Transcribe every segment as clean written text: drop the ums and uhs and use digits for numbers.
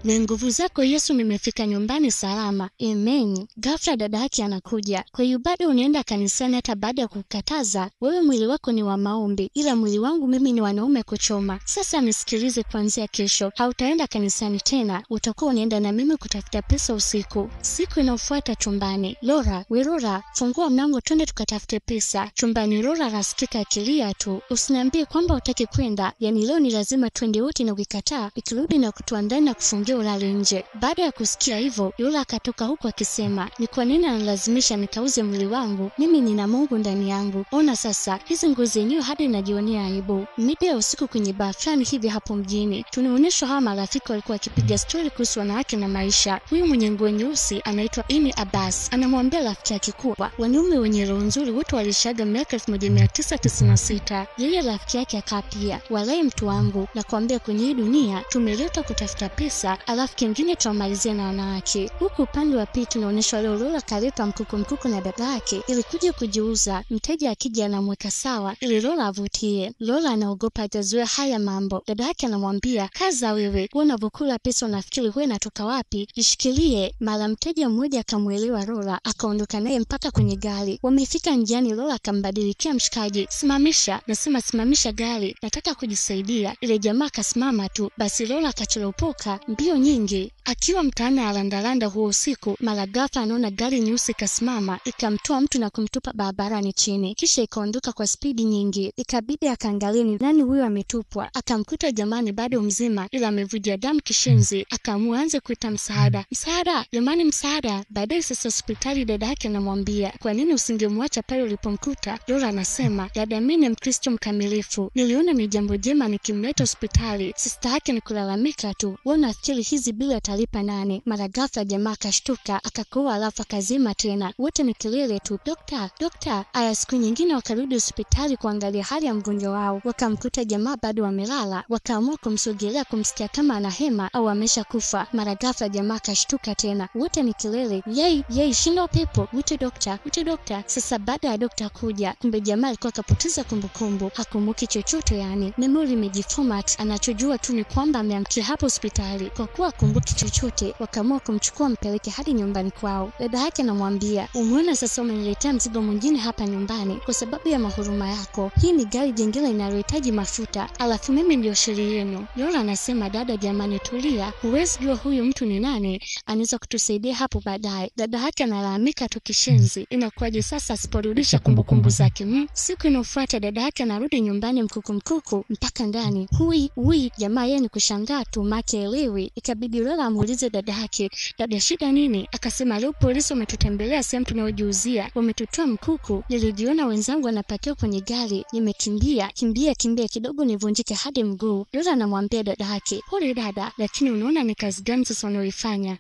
Ni nguvu zako Yesu nimefika nyumbani salama. Amen. Ghafla dada yake anakuja. Kwa hiyo bado unaenda kanisani hata baada ya kukataza? Wewe mwili wako ni wa maombi, ila mwili wangu mimi ni wanaume kuchoma. Sasa nisikilize, kuanzia kesho hautaenda kanisani tena, utakuwa unaenda na mimi kutafuta pesa usiku. Siku inayofuata chumbani, Lora, Lora, fungua mlango twende tukatafute pesa. Chumbani Lora anasikika akilia tu. Usiniambie kwamba utaki kwenda. Yaani leo ni lazima twende wote, na ukikataa ikirudi na kutoa ndani na kufungia ulale nje. Baada ya kusikia hivyo, Lora akatoka huko akisema, ni kwa nini analazimisha nikauze mwili wangu? Mimi nina Mungu ndani yangu. Ona sasa, hizi nguo zenyewe hadi najionea aibu. Mida usiku kwenye bar fulani hivi hapo mjini, tunaonyeshwa hawa marafiki walikuwa wakipiga stori kuhusu wanawake na maisha. Huyu mwenye nguo nyeusi anaitwa Ini Abbas, anamwambia rafiki yake kuwa wanaume wenye roho nzuri wote walishaga miaka 1996. Yeye rafiki yake akapia, walai mtu wangu, na kuambia kwenye hii dunia tumeletwa kutafuta pesa, alafu kingine tuamalizia na wanawake. Huku upande wa pili tunaonyeshwa leo Lora kaleta mkuku na dada yake ili kuja kujiuza. Mteja akija anamweka sawa ili Lora avutie. Lora anaogopa atazoea haya mambo. Dada yake anamwambia, kaza wewe, unavokula pesa unafikiri wewe natoka wapi? Jishikilie. Mara mteja mmoja akamuelewa Lora, akaondoka naye mpaka kwenye gari. Wamefika njiani, Lora akambadilikia mshikaji, simamisha. Nasema simamisha gari, nataka kujisaidia. Ile jamaa akasimama tu. Basi Lora akachoropoka mbio nyingi. Akiwa mtaani alandalanda huo usiku, mara ghafla anaona gari nyeusi kasimama, ikamtoa mtu na kumtupa barabarani chini, kisha ikaondoka kwa spidi nyingi. Ikabidi akaangalia ni nani huyo ametupwa. Akamkuta jamani bado mzima, ila amevuja damu kishenzi. Akaamua anze kuita msaada. Msaada, jamani msaada. Baadaye sasa hospitali, dada yake anamwambia, kwa nini usingemwacha pale ulipomkuta? Lora anasema, dada mimi ni Mkristo mkamilifu, niliona ni jambo jema nikimleta hospitali. Sista yake ni kulalamika tu. Wewe unafikiri hizi bila atalipa nani? Mara ghafla jamaa akashtuka, akakoa alafu akazima tena. Wote ni kelele tu, dokta, dokta. Aya, siku nyingine wakarudi hospitali kuangalia hali ya mgonjwa wao. Wakamkuta jamaa bado wamelala. Wakaamua kumsogelea kumsikia kama anahema au amesha kufa. Mara ghafla jamaa akashtuka tena. Wote ni kelele, yei, shinda upepo, wite dokta, wite dokta. Sasa baada ya dokta kuja, kumbe jamaa alikuwa kapoteza kumbukumbu, hakumbuki chochote, yani memory imejiformat. Anachojua tu ni kwamba ameamkia hapo hospitali. Kwa kuwa kumbuki chochote, wakaamua kumchukua mpeleke hadi nyumbani kwao. Dada yake anamwambia, umeona sasa umeniletea mzigo mwingine hapa nyumbani kwa sababu ya mahuruma yako. Hii ni gari jingine inayohitaji mafuta, alafu mimi ndio sheria yenu. Lora anasema, dada jamani tulia, huwezi jua huyu mtu ni nani, anaweza kutusaidia hapo baadaye. Dada yake analalamika tu kishenzi, inakuwaje sasa asiporudisha kumbukumbu zake? Siku inayofuata dada yake anarudi nyumbani mkuku mpaka ndani. Hui, jamaa yeye ni kushangaa tu, make elewi. Ikabidi Lora amuulize dada yake, dada shida nini? Akasema, leo polisi wametutembelea sehemu tunayojiuzia, wametutoa mkuku. Nilijiona wenzangu wanapakiwa kwenye gari, nimekimbia kidogo nivunjike hadi mguu. Lora anamwambia dada yake, pole dada, lakini unaona ni kazi gani sasa unaoifanya?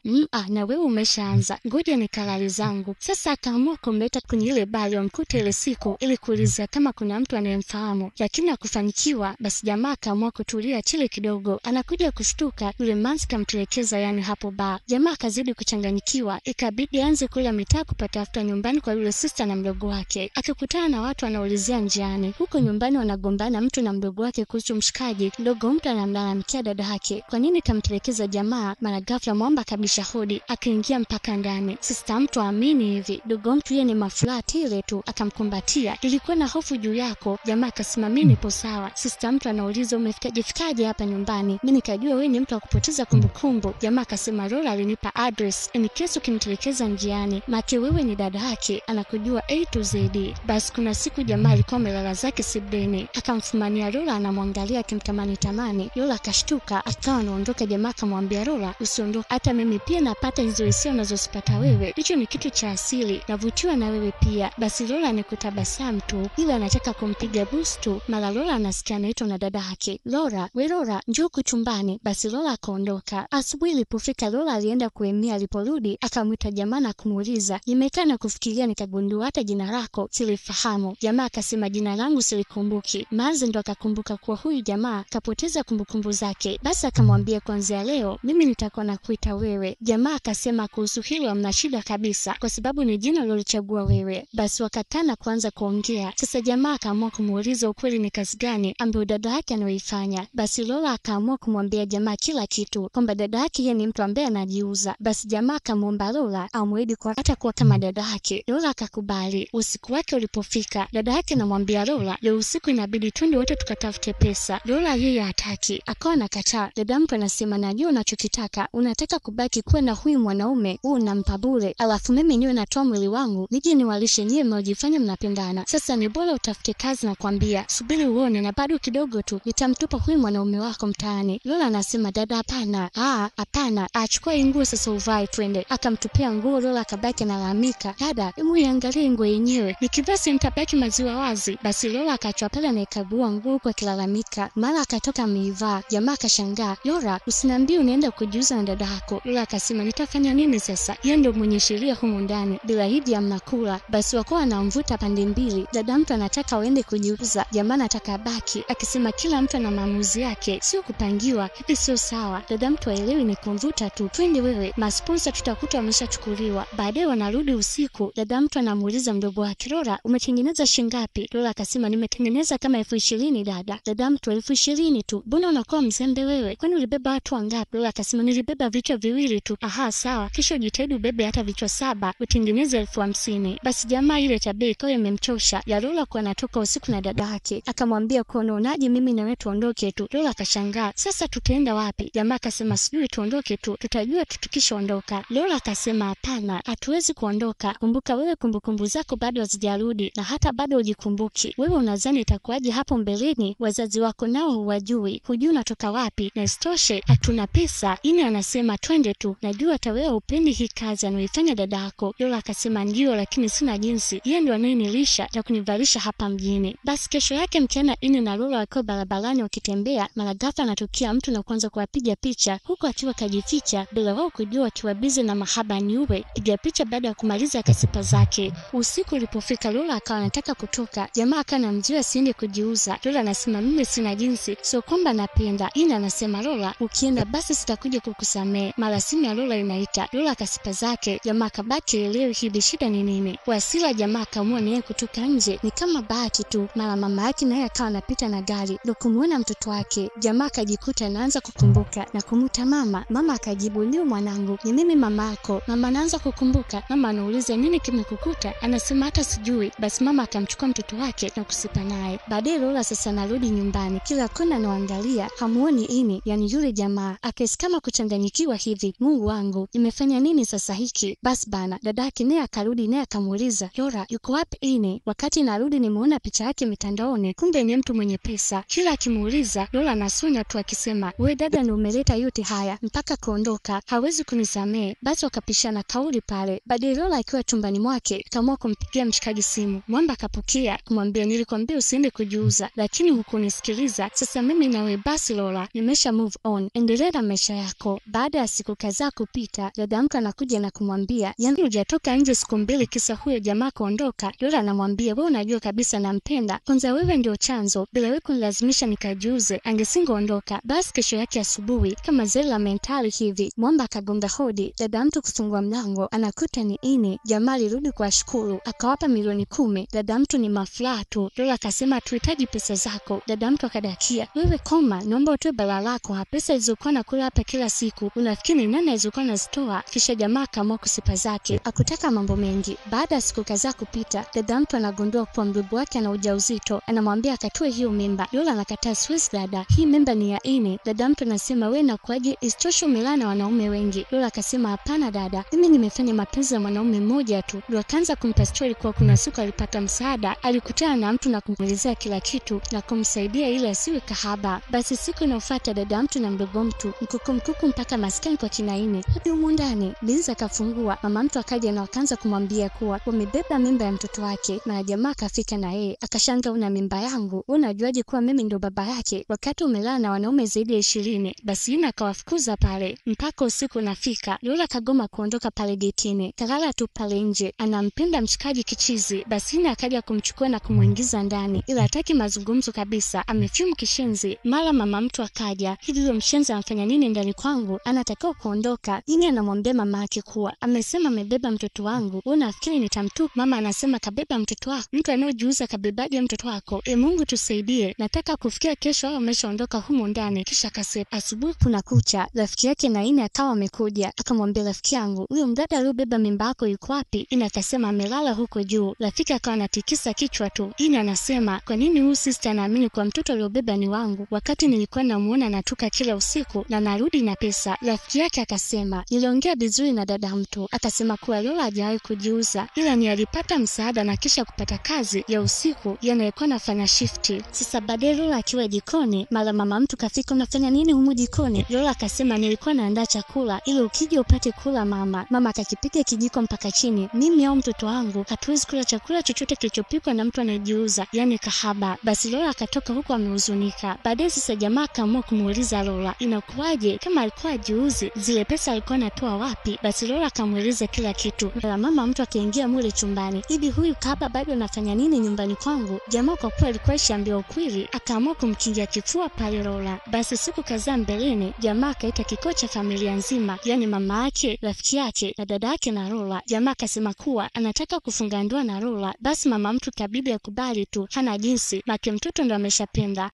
Na wewe umeshaanza, ngoja nikalali zangu. Sasa akaamua kumleta kwenye ile bari wamkuta ile siku ili kuuliza kama kuna mtu anayemfahamu, lakini hakufanikiwa. Basi jamaa akaamua kutulia chile kidogo. Anakuja kushtuka, yule manzi kamtelekeza yani hapo bar. Jamaa akazidi kuchanganyikiwa, ikabidi anze kula mitaa kupatafuta nyumbani kwa yule sister na mdogo wake. Akikutana na watu wanaulizia njiani. Huko nyumbani wanagombana mtu na mdogo wake kuhusu mshikaji. Mdogo mtu anamlalamikia dada yake, kwa nini kamtelekeza jamaa? Mara ghafla mwamba kabisha hodi, akaingia mpaka ndani. Sister mtu amini hivi, dogo mtu yeye ni mafuraha tele tu, akamkumbatia. Nilikuwa na hofu juu yako. Jamaa akasema, mimi nipo sawa. Sister mtu anauliza, umefikaje hapa nyumbani? Mimi nikajua wewe ni mtu wa kupoteza kumbukumbu. Jamaa akasema, Lora alinipa address in case ukimtelekeza njiani, make wewe ni dada yake, anakujua A to Z. Basi kuna siku jamaa alikuwa amelala zake sebuleni, akamfumania Lora anamwangalia akimtamani. Lora akashtuka, akawa anaondoka. Jamaa akamwambia Lora, usiondoke, hata mimi pia napata hizo hisia unazozipata wewe, hicho ni kitu cha asili, navutiwa na wewe pia. Basi Lora anakutabasamu tu, ila anataka kumpiga busu tu. Mara Lora anasikia anaitwa na dada yake, Lora, we Lora, njoo kuchumbani. Basi Lora akaondoka. Asubuhi ilipofika, Lora alienda kuemia. Aliporudi akamwita jamaa na kumuuliza, nimekaa na kufikiria nikagundua hata jina lako silifahamu. Jamaa akasema, jina langu silikumbuki. Manzi ndo akakumbuka kuwa huyu jamaa kapoteza kumbukumbu zake. Basi akamwambia, kuanzia leo mimi nitakuwa nakuita wewe. Jamaa akasema, kuhusu hilo hamna shida kabisa, kwa sababu ni jina ulilolichagua wewe. Basi wakatana kuanza kuongea. Sasa jamaa akaamua kumuuliza ukweli ni kazi gani ambayo dada yake anaoifanya. Basi Lora akaamua kumwambia jamaa kila kitu. kwamba dada yake yeye ni mtu ambaye anajiuza. Basi jamaa akamwomba Lola amwahidi kwa hata kuwa kama dada yake. Lola akakubali. Usiku wake ulipofika, dada yake anamwambia Lola, leo usiku inabidi twende wote tukatafute pesa. Lola yeye hataki, akawa nakataa. Dada mtu anasema, najua unachokitaka, unataka kubaki kuwa na huyu mwanaume, huu unampa bure, alafu mimi niwe natoa mwili wangu nije niwalishe nyie mnaojifanya mnapendana. Sasa ni bora utafute kazi na kwambia, subiri uone, na bado kidogo tu nitamtupa huyu mwanaume wako mtaani. Lola anasema, dada hapana, hapana, achukua nguo sasa uvae twende. Akamtupia nguo. Lola akabaki analalamika, dada hebu iangalie nguo yenyewe, nikivasi nitabaki maziwa wazi. Basi Lola akachwa pale na ikagua nguo kwa kilalamika, mara akatoka ameivaa. Jamaa akashangaa, Lola usiniambie unaenda kujiuza na dada yako. Lola akasema, nitafanya nini sasa, yeye ndio mwenye sheria humu ndani, bila hivi amnakula. Basi wakuwa anamvuta pande mbili, dada mtu anataka waende kujiuza, jamaa anataka baki, akisema kila mtu ana maamuzi yake, sio kupangiwa, hivi sio sawa. Dada mtu aelewi ni kumvuta tu, twende wewe, masponsa tutakuta wameshachukuliwa. Baadaye wanarudi usiku, dada mtu anamuuliza mdogo wake, Lola umetengeneza shingapi? Lola akasema, nimetengeneza kama 20,000 dada. Dada mtu, 20,000 tu? Mbona unakuwa mzembe wewe, kwani ulibeba watu wangapi? Lola akasema, nilibeba vichwa 2 tu. Aha, sawa, kisha jitahidi ubebe hata vichwa 7 utengeneze 50,000. Basi jamaa ile tabia ikawa imemchosha ya Lola kuwa anatoka usiku na dada yake. Akamwambia, kwa unaonaje mimi na wewe tuondoke tu? Lola akashangaa, sasa tutaenda wapi? Jamaa akasema, sijui, tuondoke tu, tutajua tukishaondoka. Lola akasema, hapana, hatuwezi kuondoka. Kumbuka wewe kumbukumbu zako bado hazijarudi na hata bado hujikumbuki. Wewe unadhani itakuwaje hapo mbeleni? Wazazi wako nao huwajui, hujui unatoka wapi, na isitoshe hatuna pesa. Ini anasema twende tu, najua hata wewe upendi hii kazi anayoifanya dada yako. Lola akasema, ndio, lakini sina jinsi, yeye ndio anayenilisha na kunivalisha hapa mjini. Basi kesho yake mchana, Ini na Lola wakiwa barabarani wakitembea, mara ghafla anatokea mtu na kuanza kuwapiga picha, huku akiwa kajificha bila wao kujua, akiwa bize na mahaba niuwe piga picha. Baada ya kumaliza akasipa zake. Usiku ulipofika, Lola akawa anataka kutoka, jamaa akawa anamzuia asiende kujiuza. Lola anasema, mimi sina jinsi, sio kwamba napenda. Ini anasema, Lola ukienda basi sitakuja kukusamee. Mara simu ya Lola inaita. Lola akasipa zake, jamaa akabaki elewi hivi shida ni nini. Kwa hasira jamaa akaamua naye kutoka nje, ni kama bahati tu. Mara mama yake naye akawa anapita na gari ndio kumuona mtoto wake. Jamaa akajikuta anaanza kukumbuka na kumuita mama. Mama akajibu, ndio mwanangu, ni mimi mama yako. Mama anaanza kukumbuka. Mama anauliza, nini kimekukuta? Anasema, hata sijui. Basi mama akamchukua mtoto wake na kusipa naye. Baadaye Lola sasa anarudi nyumbani, kila kona anaangalia hamuoni Ini, yani yule jamaa. Akahisi kama kuchanganyikiwa hivi, Mungu wangu, nimefanya nini sasa hiki? Basi bana, dada yake naye akarudi, naye akamuuliza, Lola yuko wapi Ini? Wakati narudi nimeona picha yake mitandaoni, kumbe ni mtu mwenye pesa. Kila akimuuliza, Lola anasunya tu akisema, we dada ndio umeleta yote haya mpaka kuondoka, hawezi kunisamee. Basi wakapishana kauli pale. Baadaye Lola akiwa chumbani mwake kaamua kumpigia mshikaji simu. Mwamba akapokea kumwambia, nilikwambia usiende kujiuza lakini hukunisikiliza. Sasa mimi nawe basi Lola nimesha move on, endelea na maisha yako. Baada ya siku kadhaa kupita, dada mtu anakuja na kumwambia, yani hujatoka nje siku 2 kisa huyo jamaa kuondoka. Lola anamwambia, wewe unajua kabisa nampenda, kwanza wewe ndio chanzo, bila wewe kunilazimisha nikajiuze angesingeondoka. Basi kesho yake asubuhi, kama zela mentali hivi, Mwamba akagonga hodi. Dada mtu kufungua mlango anakuta ni Ini. Jamaa alirudi kwa shukuru, akawapa milioni 10. Dada mtu ni mafuraha tu. Lola akasema, tuhitaji pesa zako. Dada mtu akadakia, wewe koma, naomba utoe bala lako hapa, pesa zilizokuwa nakula hapa kila siku unafikiri nani alizokuwa nazitoa? Kisha jamaa akaamua kusipa zake, akutaka mambo mengi. Baada ya siku kadhaa kupita, dada mtu anagundua kwa mdogo wake ana ujauzito, anamwambia akatoe hiyo mimba. Lola anakataa, siwezi dada, hii mimba ni ya Ini. Dada mtu anasema, wewe nakuaje, isitoshe umelala na wanaume wengi. Lola akasema, hapana dada, mimi nimefanya mapenzi ya mwanaume mmoja tu. Lola akaanza kumpa story kwa kuna siku alipata msaada, alikutana na mtu na kumwelezea kila kitu na kumsaidia ili asiwe kahaba. Basi siku inayofuata, dada mtu na mdogo mtu mkuku mpaka maskani kwa kina Ini. Hadi humu ndani Binza akafungua. Mama mtu akaja na akaanza kumwambia kuwa wamebeba mimba ya mtoto wake, na jamaa akafika na yeye akashanga, una mimba yangu, unajuaje kuwa mimi ndo baba yake wakati umelala na wanaume zaidi ya 20? Basi Ina akawafukuza pale mpaka usiku unafika. Lola kagoma kuondoka pale getini, kalala tu pale nje, anampenda mshikaji kichizi. Basi Ina akaja kumchukua na kumuingiza ndani, ila hataki mazungumzo kabisa, amefimu kishenzi. Mara mama mtu akaja, hivi huyo mshenzi anafanya nini ndani kwangu? Anatakiwa kuondoka. Ina anamwambia mama yake kuwa amesema amebeba mtoto wangu, wewe unafikiri nitamtupa? Mama anasema, kabeba mtoto wako? Mtu anayejiuza kabebaje mtoto wako? Mungu tusaidie, nataka kufikia kesho au ameshaondoka humo ndani. Kisha akasema, asubuhi kuna kuna kucha, rafiki yake Naini akawa amekuja. Akamwambia rafiki yangu, huyo mdada aliyobeba mimba yako yuko wapi? Ina akasema amelala huko juu. Rafiki akawa anatikisa kichwa tu. Ina anasema, kwa nini huyu sister anaamini kwa mtoto aliyobeba ni wangu wakati nilikuwa namuona anatoka kila usiku na narudi na pesa? Rafiki yake akasema, niliongea vizuri na dada mtu. Akasema kuwa Lola hajawahi kujiuza, ila ni alipata msaada na kisha kupata kazi ya usiku alikuwa anafanya shifti. Sasa baadaye Lola akiwa jikoni, mara mama mtu kafika, unafanya nini humu jikoni? Lola akasema, nilikuwa naandaa chakula ili ukija upate kula mama. Mama akakipiga kijiko mpaka chini. Mimi au mtoto wangu hatuwezi kula chakula chochote kilichopikwa na mtu anayejiuza, yani kahaba. Basi Lola akatoka huko amehuzunika. Baadaye sasa jamaa akaamua kumuuliza Lola, inakuwaje kama alikuwa ajiuzi, zile pesa alikuwa anatoa wapi? Basi Lola akamueleza kila kitu. Mama mtu akaingia mule chumbani, hivi huyu kahaba bado anafanya nini nyumbani kwangu? Jamaa kwa kuwa alikuwa ishaambiwa ukweli, akaamua kumkingia kifua pale Lola. Basi siku kadhaa mbeleni, jamaa akaita kikao cha familia nzima, yani mama yake, rafiki yake na dada yake na Lola. Jamaa akasema kuwa anataka kufunga ndoa na Lola. Basi mama mtu kabidi akubali tu, hana jinsi, make mtoto ndo ameshapenda.